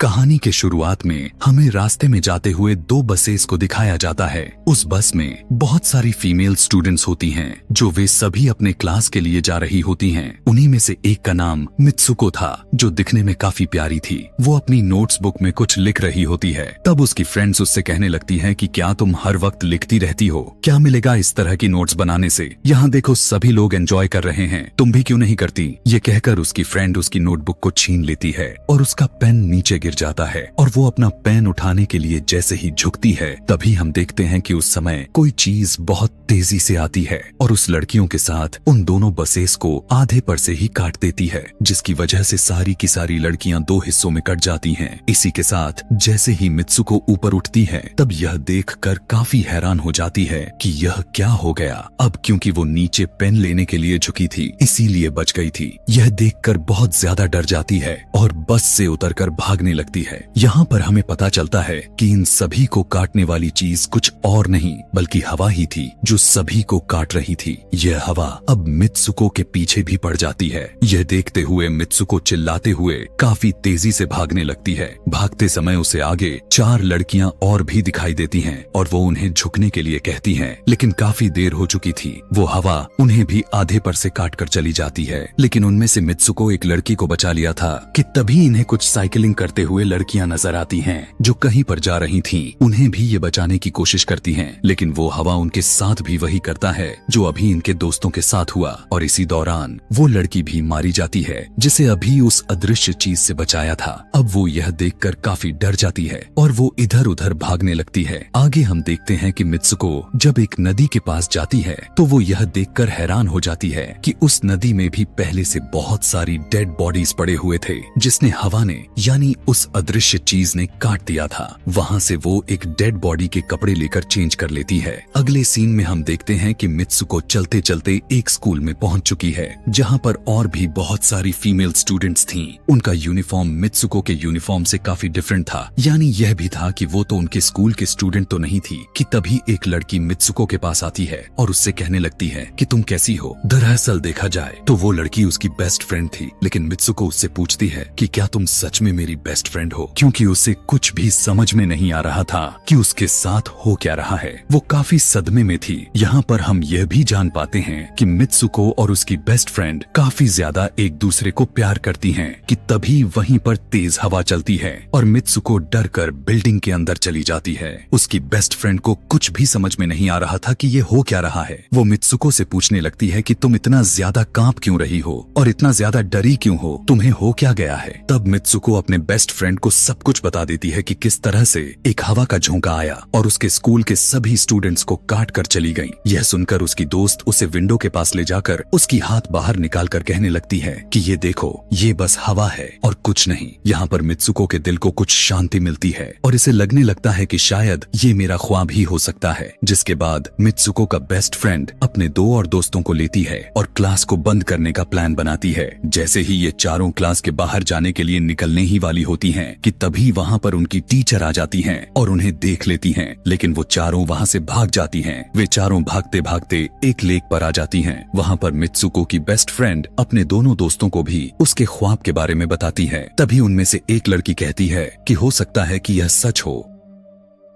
कहानी के शुरुआत में हमें रास्ते में जाते हुए दो बसेस को दिखाया जाता है। उस बस में बहुत सारी फीमेल स्टूडेंट्स होती हैं, जो वे सभी अपने क्लास के लिए जा रही होती हैं। उन्हीं में से एक का नाम मित्सुको था, जो दिखने में काफी प्यारी थी। वो अपनी नोट्स बुक में कुछ लिख रही होती है। तब उसकी फ्रेंड्स उससे कहने लगती हैं कि क्या तुम हर वक्त लिखती रहती हो? क्या मिलेगा इस तरह की नोट्स बनाने से? यहाँ देखो सभी लोग एंजॉय कर रहे हैं, तुम भी क्यों नहीं करती? ये कहकर उसकी फ्रेंड उसकी नोटबुक को छीन लेती है और उसका पेन नीचे गिर जाता है और वो अपना पेन उठाने के लिए जैसे ही झुकती है, तभी हम देखते हैं कि उस समय कोई चीज बहुत तेजी से आती है और उस लड़कियों के साथ उन दोनों बसेस को आधे पर से ही काट देती है, जिसकी वजह से सारी की सारी लड़कियां दो हिस्सों में कट जाती हैं। इसी के साथ जैसे ही मित्सुको ऊपर उठती है, तब यह देखकर काफी हैरान हो जाती है कि यह क्या हो गया। अब क्योंकि वो नीचे पेन लेने के लिए झुकी थी, इसीलिए बच गई थी। यह देखकर बहुत ज्यादा डर जाती है और बस से उतरकर भागने लगती है। यहाँ पर हमें पता चलता है कि इन सभी को काटने वाली चीज कुछ और नहीं बल्कि हवा ही थी, जो सभी को काट रही थी। यह हवा अब मित्सुको के पीछे भी पड़ जाती है। यह देखते हुए मित्सुको चिल्लाते हुए काफी तेजी से भागने लगती है। भागते समय उसे आगे 4 लड़कियां और भी दिखाई देती हैं और वो उन्हें झुकने के लिए कहती हैं, लेकिन काफी देर हो चुकी थी। वो हवा उन्हें भी आधे पर से काट कर चली जाती है। लेकिन उनमें से मित्सुको एक लड़की को बचा लिया था कि तभी इन्हें कुछ साइकिलिंग करते हुए लड़कियां नजर आती हैं, जो कहीं पर जा रही थीं। उन्हें भी ये बचाने की कोशिश करती हैं, लेकिन वो हवा उनके साथ भी वही करता है जो अभी इनके दोस्तों के साथ हुआ। और इसी दौरान वो लड़की भी मारी जाती है, जिसे अभी उस अदृश्य चीज से बचाया था। अब वो यह देखकर काफी डर जाती है और वो इधर उधर भागने लगती है। आगे हम देखते हैं कि मित्सुको जब एक नदी के पास जाती है, तो वो यह देखकर हैरान हो जाती है कि उस नदी में भी पहले से बहुत सारी डेड बॉडीज पड़े हुए थे, जिसने हवा ने यानी उस अदृश्य चीज ने काट दिया था। वहाँ से वो एक डेड बॉडी के कपड़े लेकर चेंज कर लेती है। अगले सीन में हम देखते हैं कि मित्सुको चलते चलते एक स्कूल में पहुंच चुकी है, जहाँ पर और भी बहुत सारी फीमेल स्टूडेंट्स थीं। उनका यूनिफॉर्म मित्सुको के यूनिफॉर्म से काफी डिफरेंट था। यानी यह भी था कि वो तो उनके स्कूल के स्टूडेंट तो नहीं थी कि तभी एक लड़की मित्सुको के पास आती है और उससे कहने लगती है कि तुम कैसी हो? दरअसल देखा जाए तो वो लड़की उसकी बेस्ट फ्रेंड थी, लेकिन मित्सुको उससे पूछती है कि क्या तुम सच में मेरी बेस्ट फ्रेंड हो, क्योंकि उसे कुछ भी समझ में नहीं आ रहा था कि उसके साथ हो क्या रहा है। वो काफी सदमे में थी। यहाँ पर हम यह भी जान पाते हैं कि मित्सुको और उसकी बेस्ट फ्रेंड काफी ज्यादा एक दूसरे को प्यार करती हैं कि तभी वहीं पर तेज हवा चलती है और मित्सुको डर कर बिल्डिंग के अंदर चली जाती है। उसकी बेस्ट फ्रेंड को कुछ भी समझ में नहीं आ रहा था कि ये हो क्या रहा है। वो मित्सुको से पूछने लगती है कि तुम इतना ज्यादा कांप क्यों रही हो और इतना ज्यादा डरी क्यों हो, तुम्हें हो क्या गया है? तब मित्सुको अपने बेस्ट फ्रेंड को सब कुछ बता देती है कि किस तरह से एक हवा का झोंका आया और उसके स्कूल के सभी स्टूडेंट्स को काट कर चली गई। यह सुनकर उसकी दोस्त उसे विंडो के पास ले जाकर उसकी हाथ बाहर निकाल कर कहने लगती है कि ये देखो, ये बस हवा है और कुछ नहीं। यहाँ पर मित्सुको के दिल को कुछ शांति मिलती है और इसे लगने लगता है कि शायद ये मेरा ख्वाब ही हो सकता है। जिसके बाद मित्सुको का बेस्ट फ्रेंड अपने 2 और दोस्तों को लेती है और क्लास को बंद करने का प्लान बनाती है। जैसे ही ये चारों क्लास के बाहर जाने के लिए निकलने ही वाली होती हैं कि तभी वहाँ पर उनकी टीचर आ जाती हैं और उन्हें देख लेती हैं, लेकिन वो चारों वहाँ से भाग जाती हैं। वे चारों भागते भागते एक लेक पर आ जाती हैं। वहाँ पर मित्सुको की बेस्ट फ्रेंड अपने दोनों दोस्तों को भी उसके ख्वाब के बारे में बताती है। तभी उनमें से एक लड़की कहती है कि हो सकता है कि यह सच हो,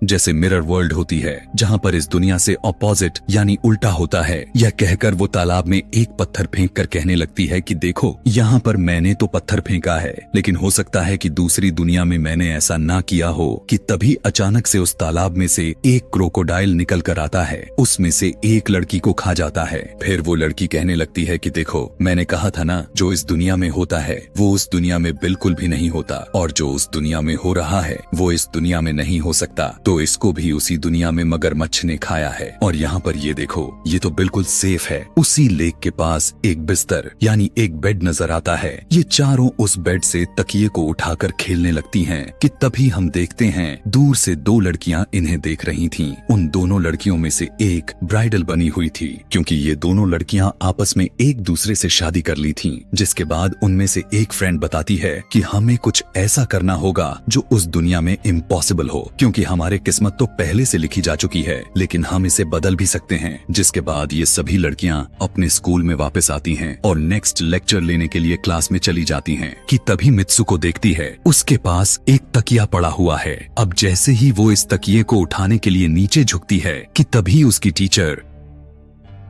जैसे मिरर वर्ल्ड होती है जहाँ पर इस दुनिया से ऑपोजिट यानी उल्टा होता है। यह कहकर वो तालाब में एक पत्थर फेंक कर कहने लगती है कि देखो, यहाँ पर मैंने तो पत्थर फेंका है, लेकिन हो सकता है कि दूसरी दुनिया में मैंने ऐसा ना किया हो। कि तभी अचानक से उस तालाब में से एक क्रोकोडाइल निकल कर आता है, उसमें से एक लड़की को खा जाता है। फिर वो लड़की कहने लगती है कि देखो, मैंने कहा था ना, जो इस दुनिया में होता है वो उस दुनिया में बिल्कुल भी नहीं होता, और जो उस दुनिया में हो रहा है वो इस दुनिया में नहीं हो सकता। तो इसको भी उसी दुनिया में मगरमच्छ ने खाया है। और यहाँ पर ये देखो, ये तो बिल्कुल सेफ है। उसी लेक के पास एक बिस्तर यानी एक बेड नजर आता है। ये चारों उस बेड से तकिए को उठाकर खेलने लगती हैं कि तभी हम देखते हैं दूर से 2 लड़कियां इन्हें देख रही थीं। उन दोनों लड़कियों में से एक ब्राइडल बनी हुई थी, क्योंकि ये दोनों लड़कियां आपस में एक दूसरे से शादी कर ली थीं। जिसके बाद उनमें से एक फ्रेंड बताती है कि हमें कुछ ऐसा करना होगा जो उस दुनिया में इम्पॉसिबल हो, क्योंकि हमारे किस्मत तो पहले से लिखी जा चुकी है, लेकिन हम इसे बदल भी सकते हैं। जिसके बाद ये सभी लड़कियां अपने स्कूल में वापस आती हैं और नेक्स्ट लेक्चर लेने के लिए क्लास में चली जाती हैं कि तभी मित्सुको देखती है उसके पास एक तकिया पड़ा हुआ है। अब जैसे ही वो इस तकिए को उठाने के लिए नीचे झुकती है कि तभी उसकी टीचर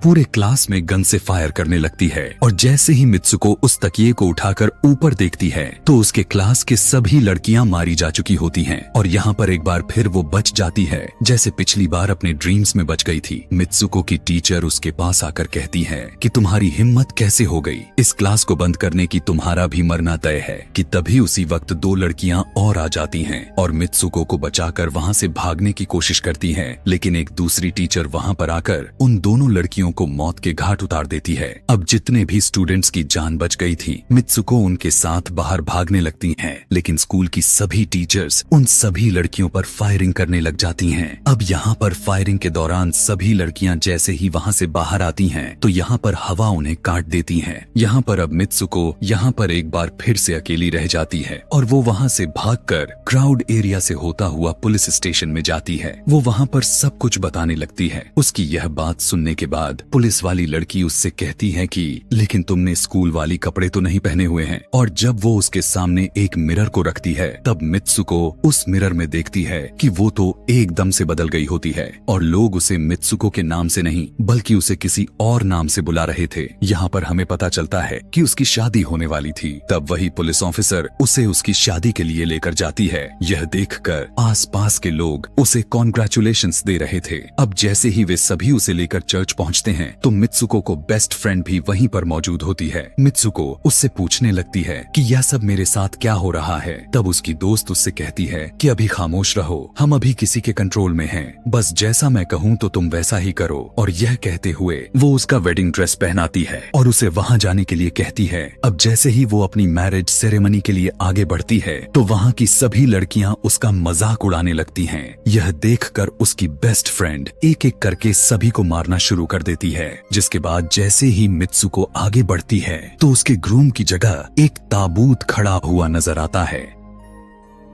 पूरे क्लास में गन से फायर करने लगती है और जैसे ही मित्सुको उस तकिए को उठाकर ऊपर देखती है तो उसके क्लास के सभी लड़कियां मारी जा चुकी होती हैं और यहाँ पर एक बार फिर वो बच जाती है जैसे पिछली बार अपने ड्रीम्स में बच गई थी। मित्सुको की टीचर उसके पास आकर कहती है कि तुम्हारी हिम्मत कैसे हो गई, इस क्लास को बंद करने की, तुम्हारा भी मरना तय है। कि तभी उसी वक्त दो लड़कियां और आ जाती हैं और मित्सुको को बचाकर वहाँ से भागने की कोशिश करती हैं, लेकिन एक दूसरी टीचर वहाँ पर आकर उन दोनों लड़कियों को मौत के घाट उतार देती है। अब जितने भी स्टूडेंट्स की जान बच गई थी, मित्सुको उनके साथ बाहर भागने लगती हैं, लेकिन स्कूल की सभी टीचर्स उन सभी लड़कियों पर फायरिंग करने लग जाती हैं। अब यहाँ पर फायरिंग के दौरान सभी लड़कियां जैसे ही वहाँ से बाहर आती हैं, तो यहाँ पर हवा उन्हें काट देती है। यहाँ पर अब मित्सुको यहाँ पर एक बार फिर से अकेली रह जाती है और वो वहाँ से भागकर क्राउड एरिया से होता हुआ पुलिस स्टेशन में जाती है। वो वहाँ पर सब कुछ बताने लगती है। उसकी यह बात सुनने के बाद पुलिस वाली लड़की उससे कहती है कि लेकिन तुमने स्कूल वाली कपड़े तो नहीं पहने हुए हैं। और जब वो उसके सामने एक मिरर को रखती है तब मित्सुको उस मिरर में देखती है कि वो तो एकदम से बदल गई होती है और लोग उसे मित्सुको के नाम से नहीं बल्कि उसे किसी और नाम से बुला रहे थे। यहाँ पर हमें पता चलता है कि उसकी शादी होने वाली थी। तब वही पुलिस ऑफिसर उसे उसकी शादी के लिए लेकर जाती है। यह देखकर आसपास के लोग उसे कॉन्ग्रेचुलेशंस दे रहे थे। अब जैसे ही वे सभी उसे लेकर चर्च पहुँचते हैं तो मित्सुको को बेस्ट फ्रेंड भी वहीं पर मौजूद होती है। मित्सुको उससे पूछने लगती है कि यह सब मेरे साथ क्या हो रहा है। तब उसकी दोस्त उससे कहती है कि अभी खामोश रहो, हम अभी किसी के कंट्रोल में हैं, बस जैसा मैं कहूँ तो तुम वैसा ही करो। और यह कहते हुए वो उसका वेडिंग ड्रेस पहनाती है और उसे वहाँ जाने के लिए कहती है। अब जैसे ही वो अपनी मैरिज सेरेमनी के लिए आगे बढ़ती है तो वहाँ की सभी लड़कियाँ उसका मजाक उड़ाने लगती हैं। यह देखकर उसकी बेस्ट फ्रेंड एक एक करके सभी को मारना शुरू कर देती है। जिसके बाद जैसे ही मित्सुको आगे बढ़ती है तो उसके ग्रूम की जगह एक ताबूत खड़ा हुआ नजर आता है।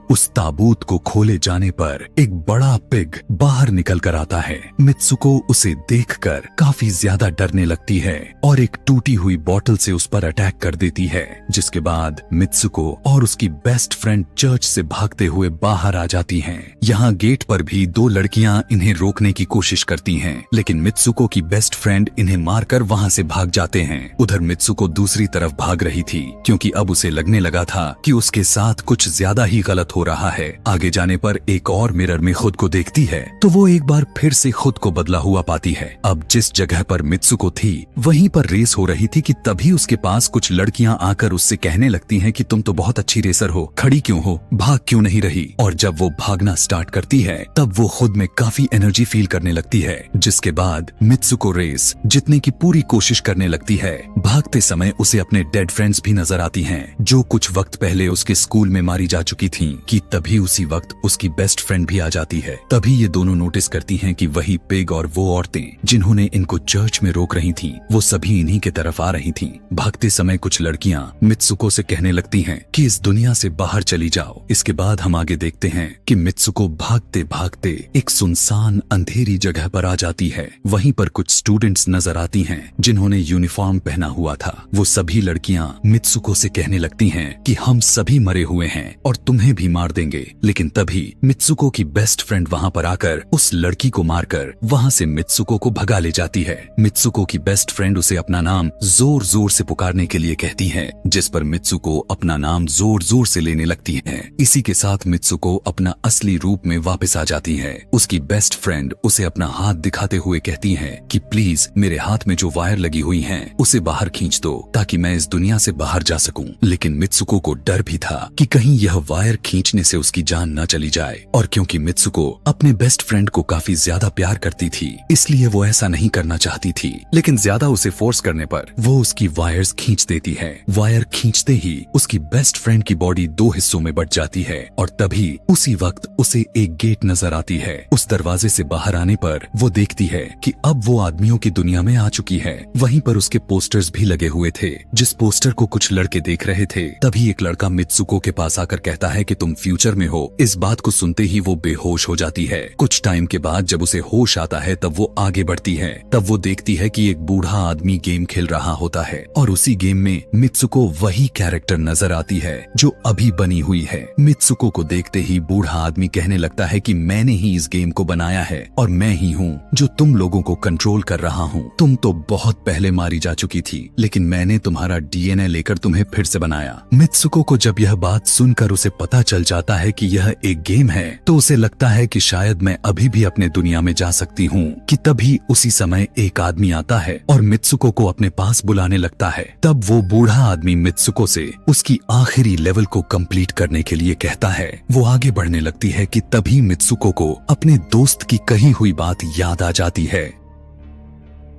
उस ताबूत को खोले जाने पर एक बड़ा पिग बाहर निकल कर आता है। मित्सुको उसे देखकर काफी ज्यादा डरने लगती है और एक टूटी हुई बोतल से उस पर अटैक कर देती है। जिसके बाद मित्सुको और उसकी बेस्ट फ्रेंड चर्च से भागते हुए बाहर आ जाती हैं। यहाँ गेट पर भी दो लड़कियां इन्हें रोकने की कोशिश करती हैं, लेकिन मित्सुको की बेस्ट फ्रेंड इन्हें मारकर वहाँ से भाग जाते हैं। उधर मित्सुको दूसरी तरफ भाग रही थी क्योंकि अब उसे लगने लगा था कि उसके साथ कुछ ज्यादा ही गलत हो रहा है। आगे जाने पर एक और मिरर में खुद को देखती है तो वो एक बार फिर से खुद को बदला हुआ पाती है। अब जिस जगह पर मित्सुको थी वहीं पर रेस हो रही थी कि तभी उसके पास कुछ लड़कियां आकर उससे कहने लगती हैं कि तुम तो बहुत अच्छी रेसर हो, खड़ी क्यों हो, भाग क्यों नहीं रही। और जब वो भागना स्टार्ट करती है तब वो खुद में काफी एनर्जी फील करने लगती है। जिसके बाद मित्सुको रेस जीतने की पूरी कोशिश करने लगती है। भागते समय उसे अपने डेड फ्रेंड्स भी नजर आती हैं जो कुछ वक्त पहले उसके स्कूल में मारी जा चुकी थीं। कि तभी उसी वक्त उसकी बेस्ट फ्रेंड भी आ जाती है। तभी ये दोनों नोटिस करती हैं कि वही पिग और वो औरतें जिन्होंने इनको चर्च में रोक रही थीं, वो सभी इन्हीं के तरफ आ रही थीं। भागते समय कुछ लड़कियां मित्सुको से कहने लगती हैं कि इस दुनिया से बाहर चली जाओ। इसके बाद हम आगे देखते हैं कि मित्सुको भागते भागते एक सुनसान अंधेरी जगह पर आ जाती है। वहीं पर कुछ स्टूडेंट्स नजर आती हैं जिन्होंने यूनिफॉर्म पहना हुआ था। वो सभी लड़कियां मित्सुको से कहने लगती हैं कि हम सभी मरे हुए हैं और तुम्हें भी मार देंगे। लेकिन तभी मित्सुको की बेस्ट फ्रेंड वहाँ पर आकर उस लड़की को मारकर वहाँ से मित्सुको को भगा ले जाती है। मित्सुको की बेस्ट फ्रेंड उसे अपना नाम जोर जोर से पुकारने के लिए कहती है, जिस पर मित्सुको अपना नाम जोर जोर से लेने लगती है। इसी के साथ मित्सुको अपना असली रूप में वापस आ जाती है। उसकी बेस्ट फ्रेंड उसे अपना हाथ दिखाते हुए कहती है कि प्लीज मेरे हाथ में जो वायर लगी हुई है उसे बाहर खींच दो ताकि मैं इस दुनिया से बाहर जा सकूं। लेकिन मित्सुको को डर भी था कि कहीं यह वायर खींचने से उसकी जान न चली जाए। और क्योंकि मित्सुको अपने बेस्ट फ्रेंड को काफी ज्यादा प्यार करती थी इसलिए वो ऐसा नहीं करना चाहती थी, लेकिन ज्यादा उसे फोर्स करने पर वो उसकी वायर्स खींच देती है। वायर खींचते ही उसकी बेस्ट फ्रेंड की बॉडी दो हिस्सों में बट जाती है और तभी उसी वक्त उसे एक गेट नजर आती है। उस दरवाजे से बाहर आने पर वो देखती है कि अब वो आदमियों की दुनिया में आ चुकी है। वहीं पर उसके पोस्टर्स भी लगे हुए थे। जिस पोस्टर को कुछ लड़के देख रहे थे तभी एक लड़का मित्सुको के पास आकर कहता है कि तुम फ्यूचर में हो। इस बात को सुनते ही वो बेहोश हो जाती है। कुछ टाइम के बाद जब उसे होश आता है तब वो आगे बढ़ती है। तब वो देखती है कि एक बूढ़ा आदमी गेम खेल रहा होता है और उसी गेम में मित्सुको वही कैरेक्टर नजर आती है जो अभी बनी हुई है। मित्सुको को देखते ही बूढ़ा आदमी कहने लगता है कि मैंने ही इस गेम को बनाया है और मैं ही हूँ जो तुम लोगों को कंट्रोल कर रहा हूँ। तुम तो बहुत पहले मारी जा चुकी थी, लेकिन मैंने तुम्हारा डीएनए लेकर तुम्हें फिर से बनाया। मित्सुको को जब यह बात सुनकर उसे पता चल जाता है कि यह एक गेम है तो उसे लगता है कि शायद मैं अभी भी अपने दुनिया में जा सकती हूँ कि तभी उसी समय एक आदमी आता है और मित्सुको को अपने पास बुलाने लगता है। तब वो बूढ़ा आदमी मित्सुको से उसकी आखिरी लेवल को कंप्लीट करने के लिए कहता है। वो आगे बढ़ने लगती है कि तभी मित्सुको को अपने दोस्त की कही हुई बात याद आ जाती है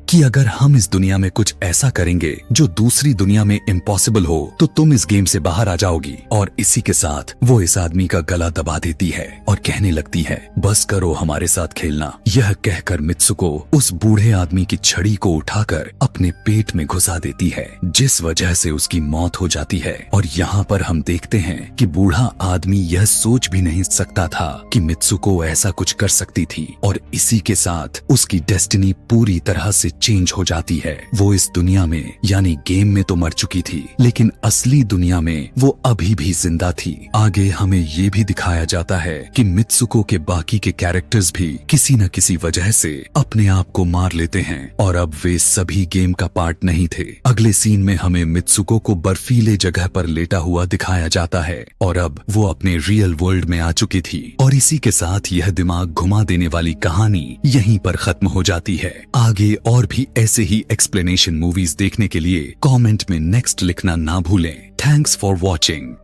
कि अगर हम इस दुनिया में कुछ ऐसा करेंगे जो दूसरी दुनिया में इम्पॉसिबल हो तो तुम इस गेम से बाहर आ जाओगी। और इसी के साथ वो इस आदमी का गला दबा देती है और कहने लगती है बस करो हमारे साथ खेलना। यह कहकर मित्सुको उस बूढ़े आदमी की छड़ी को उठाकर अपने पेट में घुसा देती है, जिस वजह से उसकी मौत हो जाती है। और यहाँ पर हम देखते हैं कि बूढ़ा आदमी यह सोच भी नहीं सकता था कि मित्सुको ऐसा कुछ कर सकती थी और इसी के साथ उसकी डेस्टिनी पूरी तरह से चेंज हो जाती है। वो इस दुनिया में यानी गेम में तो मर चुकी थी, लेकिन असली दुनिया में वो अभी भी जिंदा थी। आगे हमें ये भी दिखाया जाता है कि मित्सुको के बाकी के कैरेक्टर्स भी किसी न किसी वजह से अपने आप को मार लेते हैं और अब वे सभी गेम का पार्ट नहीं थे। अगले सीन में हमें मित्सुको को बर्फीले जगह पर लेटा हुआ दिखाया जाता है और अब वो अपने रियल वर्ल्ड में आ चुकी थी। और इसी के साथ यह दिमाग घुमा देने वाली कहानी यहीं पर खत्म हो जाती है। आगे और भी ऐसे ही एक्सप्लेनेशन मूवीज देखने के लिए कमेंट में नेक्स्ट लिखना ना भूलें। Thanks for watching.